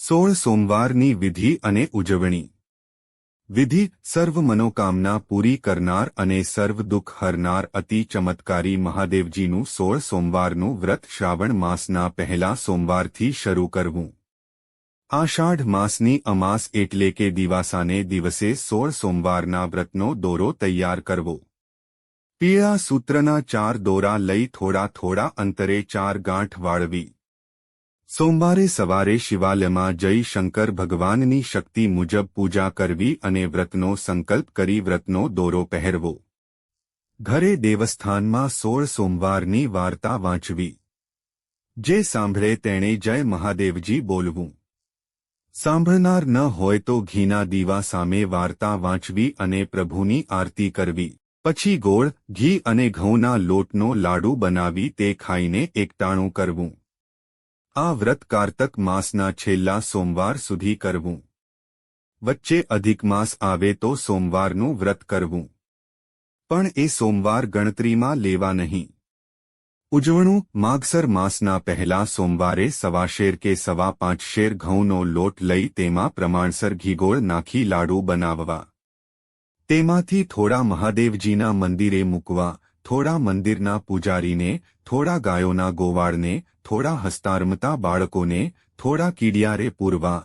16 સોમવારની વિધિ અને ઉજવણી. વિધિ: સર્વ મનોકામના પૂરી કરનાર અને સર્વ દુઃખ હરનાર અતિ ચમત્કારી મહાદેવજીનું 16 સોમવારનું વ્રત શ્રાવણ માસના પહેલા સોમવારથી શરૂ કરવું. આષાઢ માસની અમાસ એટલે કે દિવાસાને દિવસે 16 સોમવારના વ્રતનો દોરો તૈયાર કરવો. પીળા સૂત્રના 4 દોરા લઈ થોડા થોડા અંતરે 4 ગાંઠ વાળવી. સોમવારે સવારે શિવાલયમાં જઈ શંકર ભગવાનની શક્તિ મુજબ પૂજા કરવી અને વ્રતનો સંકલ્પ કરી વ્રતનો દોરો પહેરવો. ઘરે દેવસ્થાનમાં 16 સોમવારની વાર્તા વાંચવી. જે સાંભળે તેણે જય મહાદેવજી બોલવું. સાંભળનાર ન હોય તો ઘીના દીવા સામે વાર્તા વાંચવી અને પ્રભુની આરતી કરવી. પછી ગોળ, ઘી અને ઘઉંના લોટનો લાડુ બનાવી તે ખાઈને એકટાણું કરવું. આ વ્રત કારતક માસના છેલ્લા સોમવાર સુધી કરવું. વચ્ચે અધિક માસ આવે તો સોમવારનું વ્રત કરવું. પણ એ સોમવાર ગણતરીમાં લેવા નહીં. ઉજવણું: માગસર માસના પહેલા સોમવારે 1.25 શેર કે 5.25 શેર ઘઉંનો લોટ લઈ તેમાં પ્રમાણસર ઘીગોળ નાખી લાડુ બનાવવા. તેમાંથી થોડા મહાદેવજીના મંદિરે મૂકવા, થોડા મંદિરના પૂજારીને, થોડા ગાયોના ગોવાળને, થોડા હસ્તારમતા બાળકોને, થોડા કીડિયારે પૂરવા,